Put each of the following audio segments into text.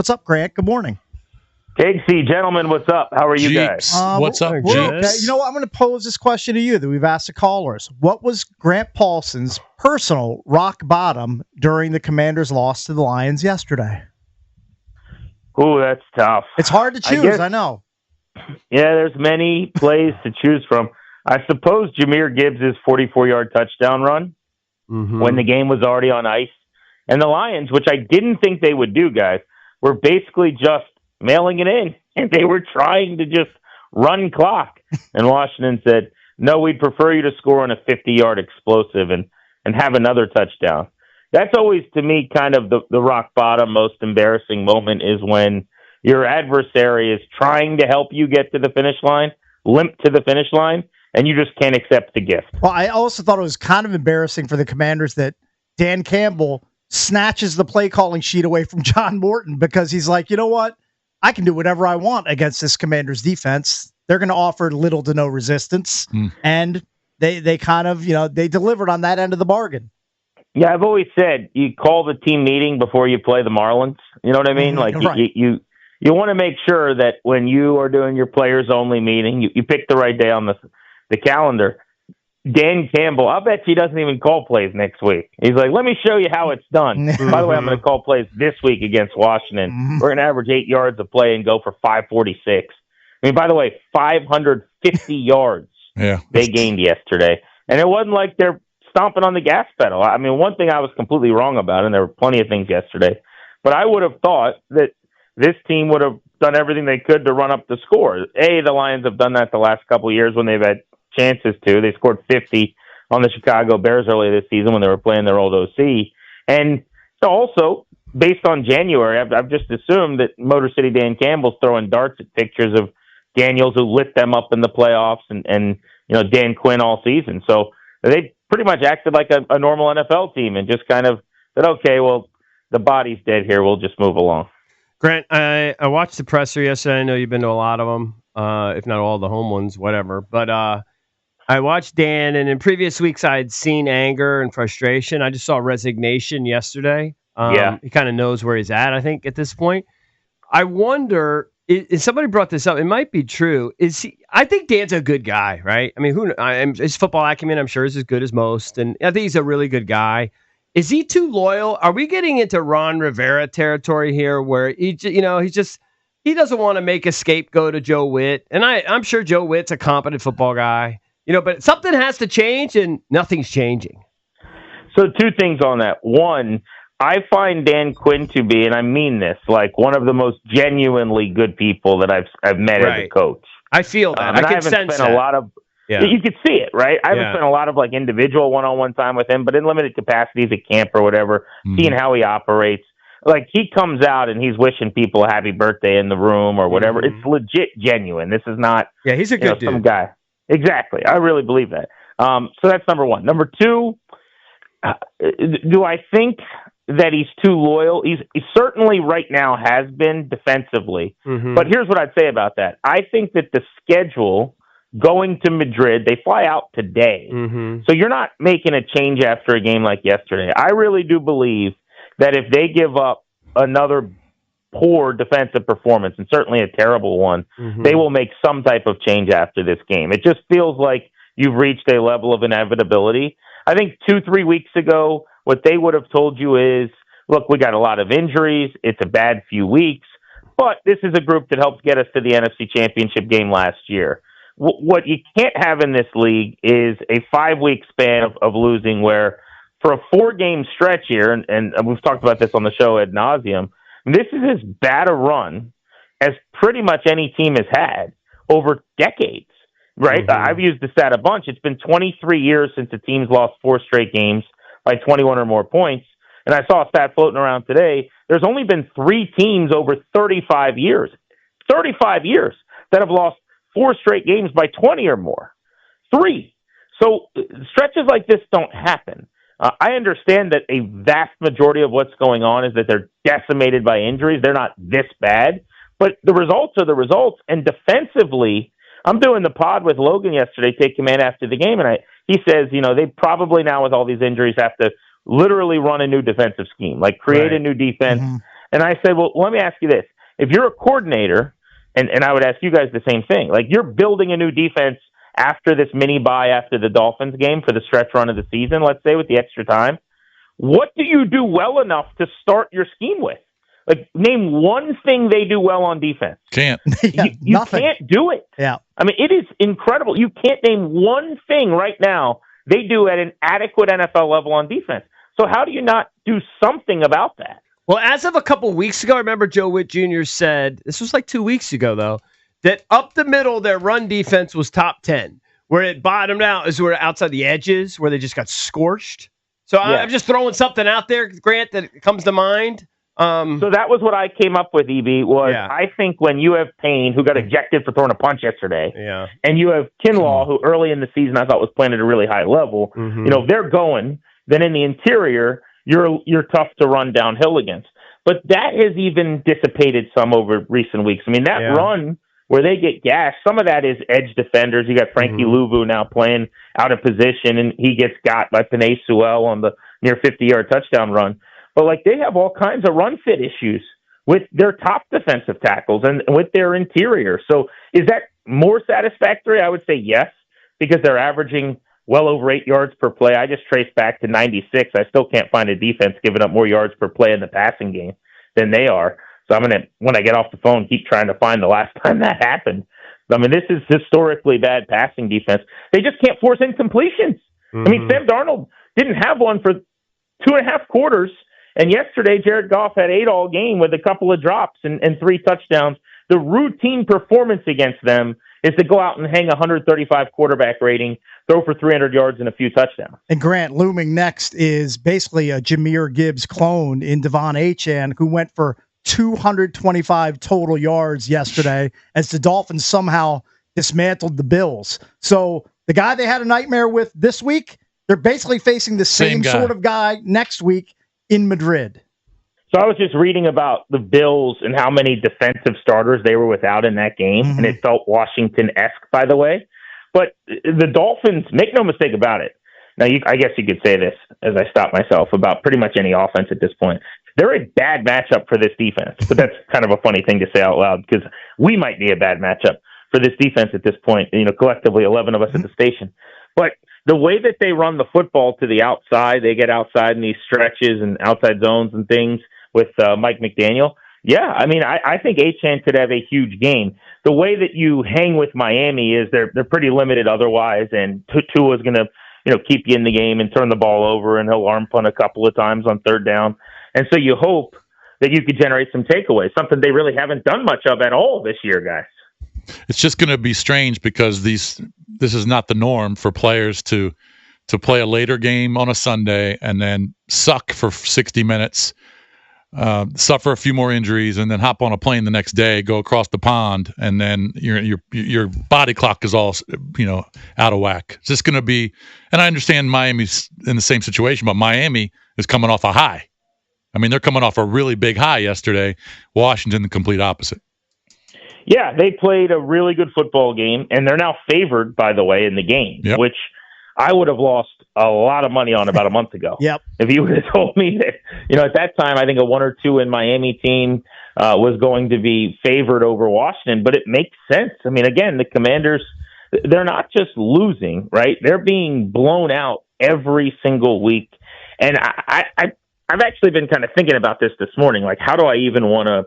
What's up, Grant? Good morning. Casey, gentlemen, what's up? How are you guys? What's up, Jeeps? Jeeps? Okay. You know what? I'm going to pose this question to you that we've asked the callers. What was Grant Paulsen's personal rock bottom during the Commanders' loss to the Lions yesterday? Ooh, that's tough. It's hard to choose, I know. Yeah, there's many plays to choose from. I suppose Jahmyr Gibbs' 44-yard touchdown run when the game was already on ice. And the Lions, which I didn't think they would do, guys, were basically just mailing it in. And they were trying to just run clock. And Washington said, no, we'd prefer you to score on a 50-yard explosive and have another touchdown. That's always, to me, kind of the rock bottom, most embarrassing moment is when your adversary is trying to help you get to the finish line, limp to the finish line, and you just can't accept the gift. Well, I also thought it was kind of embarrassing for the Commanders that Dan Campbell snatches the play calling sheet away from John Morton because he's like, you know what? I can do whatever I want against this Commanders defense. They're going to offer little to no resistance. And they kind of, they delivered on that end of the bargain. Yeah, I've always said you call the team meeting before you play the Marlins. You know what I mean? Like right. you want to make sure that when you are doing your players only meeting, you pick the right day on the calendar. Dan Campbell, I bet he doesn't even call plays next week. He's like, let me show you how it's done. By the way, I'm going to call plays this week against Washington. We're going to average 8 yards of play and go for 546. I mean, by the way, 550 yards they gained yesterday. And it wasn't like they're stomping on the gas pedal. I mean, one thing I was completely wrong about, and there were plenty of things yesterday, but I would have thought that this team would have done everything they could to run up the score. The Lions have done that the last couple of years when they've had chances to. They scored 50 on the Chicago Bears earlier this season when they were playing their old OC. And so also, based on January, I've just assumed that Motor City Dan Campbell's throwing darts at pictures of Daniels who lit them up in the playoffs and Dan Quinn all season. So they pretty much acted like a normal NFL team and just kind of said, okay, well, the body's dead here. We'll just move along. Grant, I watched the presser yesterday. I know you've been to a lot of them, if not all the home ones, whatever. But I watched Dan, and in previous weeks I had seen anger and frustration. I just saw resignation yesterday. He kind of knows where he's at, I think, at this point. I wonder, if somebody brought this up, it might be true. I think Dan's a good guy, right? I mean, his football acumen, I'm sure, is as good as most, and I think he's a really good guy. Is he too loyal? Are we getting into Ron Rivera territory here where he doesn't want to make a scapegoat of Joe Witt? And I'm sure Joe Witt's a competent football guy, but something has to change and nothing's changing. So two things on that. One, I find Dan Quinn to be, and I mean this, like one of the most genuinely good people that I've met as a coach. I feel that. I haven't spent a lot of. Yeah. You could see it, right? I haven't spent a lot of like individual one-on-one time with him, but in limited capacities at camp or whatever, seeing how he operates. Like he comes out and he's wishing people a happy birthday in the room or whatever. It's legit genuine. This is not. Yeah, he's a good dude. Some guy. Exactly. I really believe that. So that's number one. Number two, do I think that he's too loyal? He certainly right now has been defensively. But here's what I'd say about that. I think that the schedule going to Madrid, they fly out today. So you're not making a change after a game like yesterday. I really do believe that if they give up another poor defensive performance, and certainly a terrible one, they will make some type of change after this game. It just feels like you've reached a level of inevitability. I think 2-3 weeks ago, what they would have told you is, look, we got a lot of injuries. It's a bad few weeks, but this is a group that helped get us to the NFC Championship game last year. What you can't have in this league is a 5-week span of losing where for a 4-game stretch here, and we've talked about this on the show ad nauseum, this is as bad a run as pretty much any team has had over decades, right? I've used the stat a bunch. It's been 23 years since the team's lost 4 straight games by 21 or more points. And I saw a stat floating around today. There's only been 3 teams over 35 years that have lost 4 straight games by 20 or more. 3. So stretches like this don't happen. I understand that a vast majority of what's going on is that they're decimated by injuries. They're not this bad, but the results are the results. And defensively, I'm doing the pod with Logan yesterday, take command after the game, and he says, they probably now with all these injuries have to literally run a new defensive scheme, like create a new defense. And I said, well, let me ask you this. If you're a coordinator, and I would ask you guys the same thing, like you're building a new defense after this mini bye after the Dolphins game for the stretch run of the season, let's say with the extra time, what do you do well enough to start your scheme with? Like, name one thing they do well on defense. Can't. You can't do it. Yeah. I mean, it is incredible. You can't name one thing right now they do at an adequate NFL level on defense. So how do you not do something about that? Well, as of a couple of weeks ago, I remember Joe Witt Jr. said, this was like 2 weeks ago, though, that up the middle, their run defense was top 10. Where it bottomed out is where outside the edges, where they just got scorched. So I'm just throwing something out there, Grant, that comes to mind. So that was what I came up with, EB, was I think when you have Payne, who got ejected for throwing a punch yesterday, and you have Kinlaw, who early in the season I thought was playing at a really high level, you know, if they're going, then in the interior, you're tough to run downhill against. But that has even dissipated some over recent weeks. I mean, that run where they get gashed, some of that is edge defenders. You got Frankie Louvu now playing out of position, and he gets got by Penei Sewell on the near 50-yard touchdown run. But, like, they have all kinds of run fit issues with their top defensive tackles and with their interior. So is that more satisfactory? I would say yes, because they're averaging well over 8 yards per play. I just traced back to 96. I still can't find a defense giving up more yards per play in the passing game than they are. So I'm going to, when I get off the phone, keep trying to find the last time that happened. I mean, this is historically bad passing defense. They just can't force incompletions. I mean, Sam Darnold didn't have one for 2.5 quarters. And yesterday, Jared Goff had 8 all game with a couple of drops and 3 touchdowns. The routine performance against them is to go out and hang a 135 quarterback rating, throw for 300 yards and a few touchdowns. And Grant, looming next is basically a Jahmyr Gibbs clone in Devon Achane, who went for 225 total yards yesterday as the Dolphins somehow dismantled the Bills. So the guy they had a nightmare with this week, they're basically facing the same sort of guy next week in Madrid. So I was just reading about the Bills and how many defensive starters they were without in that game, and it felt Washington-esque, by the way. But the Dolphins, make no mistake about it. Now, I guess you could say this as I stop myself about pretty much any offense at this point. They're a bad matchup for this defense, but that's kind of a funny thing to say out loud because we might be a bad matchup for this defense at this point. You know, collectively, 11 of us at the station. But the way that they run the football to the outside, they get outside in these stretches and outside zones and things with Mike McDaniel. Yeah, I mean, I think Achane could have a huge game. The way that you hang with Miami is they're pretty limited otherwise, and Tua is going to keep you in the game and turn the ball over, and he'll arm punt a couple of times on third down. And so you hope that you could generate some takeaways, something they really haven't done much of at all this year, guys. It's just going to be strange because this is not the norm for players to play a later game on a Sunday and then suck for 60 minutes, suffer a few more injuries, and then hop on a plane the next day, go across the pond, and then your body clock is all out of whack. It's just going to be, and I understand Miami's in the same situation, but Miami is coming off a high. I mean, they're coming off a really big high yesterday. Washington, the complete opposite. Yeah, they played a really good football game, and they're now favored, by the way, in the game, which I would have lost a lot of money on about a month ago. If you would have told me that, at that time, I think a 1 or 2 in Miami team was going to be favored over Washington, but it makes sense. I mean, again, the Commanders, they're not just losing, right? They're being blown out every single week. And I've actually been kind of thinking about this morning, like, how do I even want to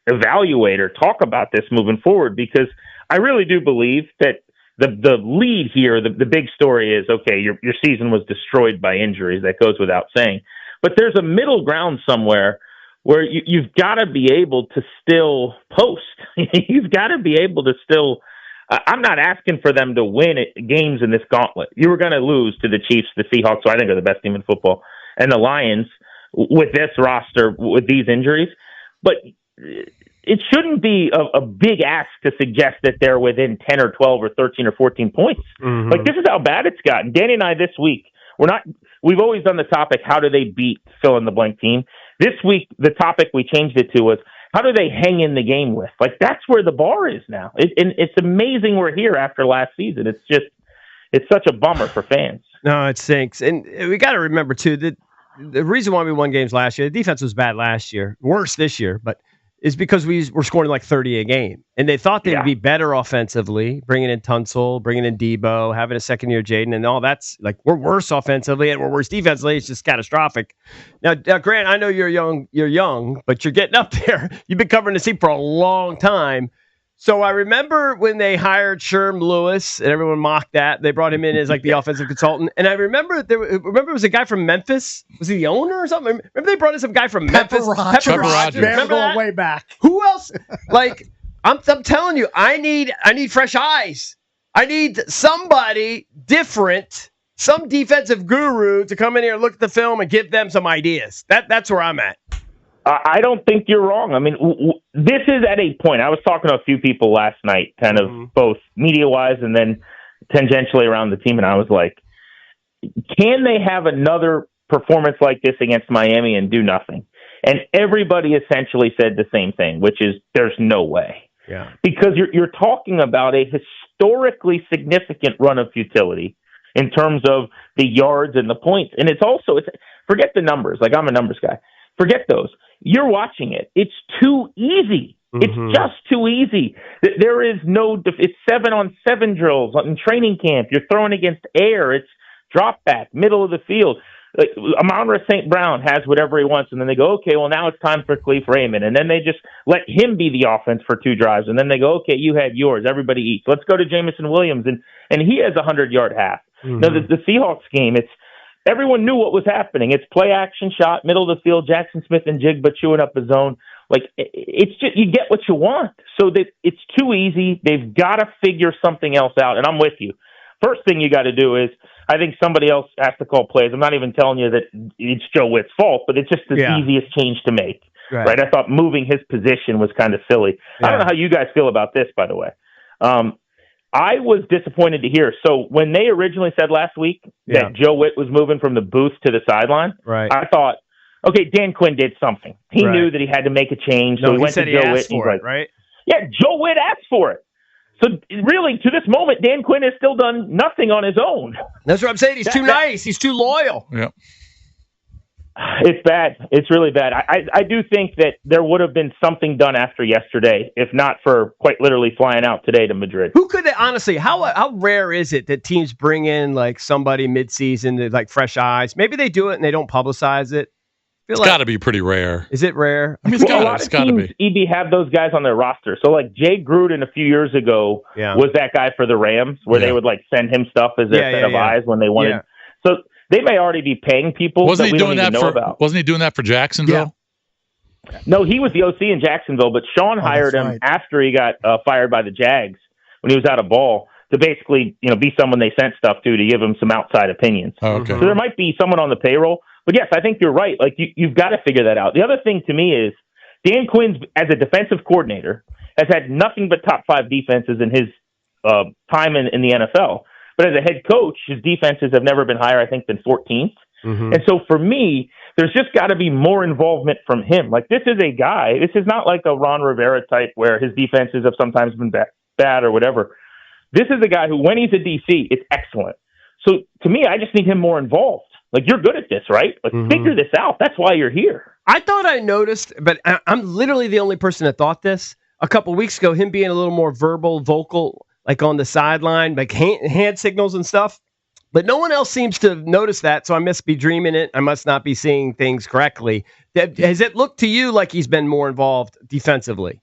evaluate or talk about this moving forward? Because I really do believe that the lead here, the big story is, okay, your season was destroyed by injuries. That goes without saying. But there's a middle ground somewhere where you've got to be able to still post. You've got to be able to still I'm not asking for them to win games in this gauntlet. You were going to lose to the Chiefs, the Seahawks, who I think are the best team in football, and the Lions with this roster, with these injuries. But it shouldn't be a big ask to suggest that they're within 10 or 12 or 13 or 14 points. Like, this is how bad it's gotten. Danny and I this week, we've always done the topic, how do they beat fill-in-the-blank team? This week, the topic we changed it to was, how do they hang in the game with? Like, that's where the bar is now. And it's amazing we're here after last season. It's such a bummer for fans. No, it stinks. And we got to remember, too, that the reason why we won games last year, the defense was bad last year, worse this year, but is because we were scoring like 30 a game. And they thought they'd be better offensively, bringing in Tunsil, bringing in Debo, having a second-year Jaden, and all that's like, we're worse offensively and we're worse defensively. It's just catastrophic. Now, Grant, I know you're young, but you're getting up there. You've been covering the team for a long time. So I remember when they hired Sherm Lewis, and everyone mocked that. They brought him in as like the offensive consultant. And I remember it was a guy from Memphis. Was he the owner or something? Remember they brought in some guy from Memphis? Pepper Rogers. Remember that? Way back. Who else? Like, I'm telling you, I need fresh eyes. I need somebody different, some defensive guru to come in here and look at the film and give them some ideas. That's where I'm at. I don't think you're wrong. I mean, this is at a point. I was talking to a few people last night, kind of both media-wise and then tangentially around the team, and I was like, can they have another performance like this against Miami and do nothing? And everybody essentially said the same thing, which is there's no way. Yeah. Because you're talking about a historically significant run of futility in terms of the yards and the points. And it's forget the numbers. Like, I'm a numbers guy. Forget those. You're watching it. It's too easy. It's just too easy. There is it's 7-on-7 drills in training camp. You're throwing against air. It's drop back, middle of the field. Like, Amon-Ra St. Brown has whatever he wants, and then they go, okay, well, now it's time for Khalif Raymond. And then they just let him be the offense for 2 drives. And then they go, okay, you had yours. Everybody eats. Let's go to Jameson Williams. And he has a 100-yard half. Now, the Seahawks game, everyone knew what was happening. It's play action shot, middle of the field, Jackson Smith and Jigba chewing up a zone. Like, it's just, you get what you want. So that it's too easy. They've got to figure something else out. And I'm with you. First thing you got to do is, I think somebody else has to call plays. I'm not even telling you that it's Joe Witt's fault, but it's just the easiest change to make. Right? I thought moving his position was kind of silly. I don't know how you guys feel about this, by the way. I was disappointed to hear. So when they originally said last week that Joe Witt was moving from the booth to the sideline, I thought, okay, Dan Quinn did something. He knew that he had to make a change, so he went to Joe Witt. For it, right? Yeah, Joe Witt asked for it. So really, to this moment, Dan Quinn has still done nothing on his own. That's what I'm saying. He's too nice. He's too loyal. Yeah. It's bad. It's really bad. I do think that there would have been something done after yesterday, if not for quite literally flying out today to Madrid. Who could they, honestly, how rare is it that teams bring in like somebody midseason, like fresh eyes? Maybe they do it and they don't publicize it. It's got to be pretty rare. Is it rare? I mean, a lot of teams, EB have those guys on their roster. So, like, Jay Gruden a few years ago was that guy for the Rams, where they would, like, send him stuff as their set of eyes when they wanted. So they may already be paying people that we don't even know about. Wasn't he doing that for Jacksonville? Yeah. No, he was the OC in Jacksonville, but Sean hired him after he got fired by the Jags when he was out of ball to basically, be someone they sent stuff to give him some outside opinions. Oh, okay. So there might be someone on the payroll. But yes, I think you're right. Like, you've got to figure that out. The other thing to me is Dan Quinn's, as a defensive coordinator, has had nothing but top 5 defenses in his time in the NFL. But as a head coach, his defenses have never been higher, I think, than 14th. And so for me, there's just got to be more involvement from him. Like, this is a guy, this is not like a Ron Rivera type where his defenses have sometimes been bad or whatever. This is a guy who, when he's a DC, it's excellent. So to me, I just need him more involved. Like, you're good at this, right? Like, figure this out. That's why you're here. I thought I noticed, but I'm literally the only person that thought this. A couple of weeks ago, him being a little more vocal, like on the sideline, like hand signals and stuff. But no one else seems to have noticed that, so I must be dreaming it. I must not be seeing things correctly. Has it looked to you like he's been more involved defensively?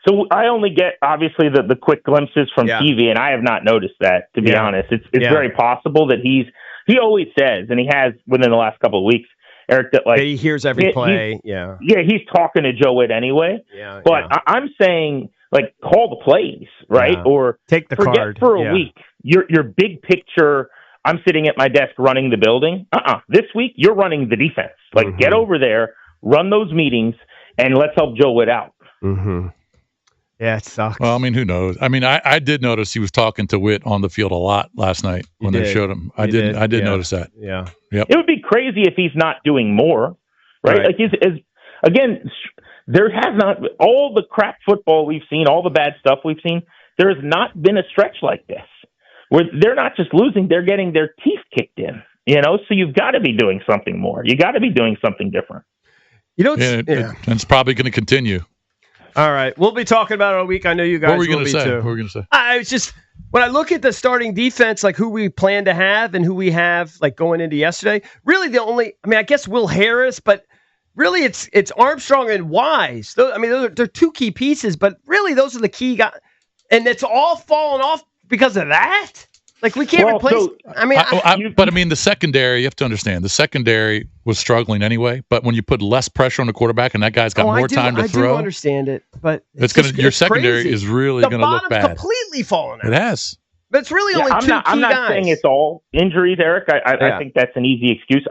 So I only get, obviously, the quick glimpses from TV, and I have not noticed that, to be honest. It's very possible that he always says, and he has within the last couple of weeks, Eric, that he hears every play. He's talking to Joe Witt anyway. But I'm saying, like, call the plays, right? Or take the card for a week. Your big picture. I'm sitting at my desk running the building. This week you're running the defense. Like, get over there, run those meetings, and let's help Joe Witt out. Yeah, it sucks. Well, I mean, who knows? I mean, I did notice he was talking to Witt on the field a lot last night when they showed him. I did notice that. Yeah. Yep. It would be crazy if he's not doing more, right? Like, again, there has not, all the crap football we've seen, all the bad stuff we've seen, there has not been a stretch like this where they're not just losing, they're getting their teeth kicked in So you've got to be doing something more. You got to be doing something different. And it's probably going to continue. All right. We'll be talking about it all week. I know you guys will be too. What were we going to say? It's just, when I look at the starting defense, like who we plan to have and who we have like going into yesterday, really I guess Will Harris, but really it's Armstrong and Wise. They're two key pieces, but really those are the key guys. And it's all fallen off because of that? Like, we can't replace. The secondary, you have to understand, the secondary was struggling anyway. But when you put less pressure on the quarterback and that guy's got more time to throw, I do understand it, but your secondary is really going to look bad. The bottom's completely fallen out. It has. But it's really only two key guys. I'm not saying it's all injuries, Eric. I think that's an easy excuse.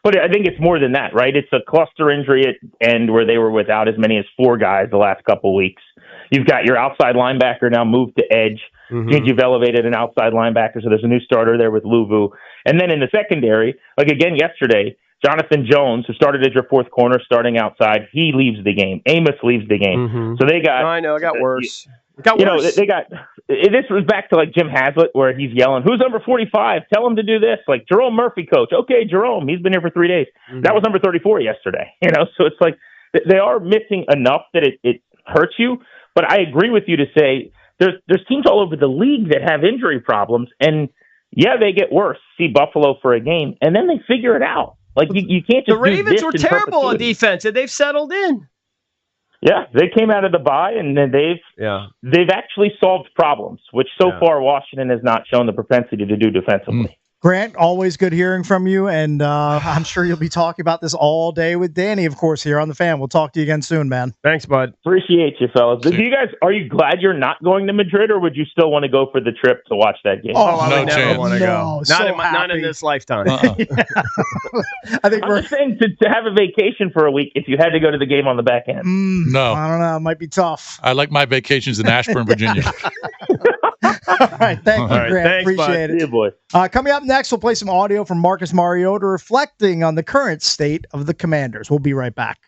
But I think it's more than that, right? It's a cluster injury at end where they were without as many as 4 guys the last couple weeks. You've got your outside linebacker now moved to edge. Mm-hmm. You've elevated an outside linebacker, so there's a new starter there with Luvu. And then in the secondary, like again yesterday, Jonathan Jones, who started as your fourth corner, starting outside, he leaves the game. Amos leaves the game. Mm-hmm. So they got. I know, it got worse. They got. This was back to like Jim Haslett, where he's yelling, "Who's number 45? Tell him to do this." Like Jerome Murphy, coach. Okay, Jerome, he's been here for 3 days. Mm-hmm. That was number 34 yesterday. So it's like they are missing enough that it hurts you. But I agree with you to say there's teams all over the league that have injury problems, and they get worse. See Buffalo for a game, and then they figure it out. Like you can't just. The Ravens were terrible on defense, and they've settled in. Yeah, they came out of the bye, and then they've actually solved problems, which so far Washington has not shown the propensity to do defensively. Grant, always good hearing from you, and I'm sure you'll be talking about this all day with Danny, of course, here on The Fan. We'll talk to you again soon, man. Thanks, bud. Appreciate you, fellas. Are you glad you're not going to Madrid, or would you still want to go for the trip to watch that game? I would never want to go. Not in this lifetime. I think I'm just saying to have a vacation for a week if you had to go to the game on the back end. No. I don't know. It might be tough. I like my vacations in Ashburn, Virginia. All right. Thank you, Grant. Thanks, appreciate it. See you, boys. Coming up next, we'll play some audio from Marcus Mariota reflecting on the current state of the Commanders. We'll be right back.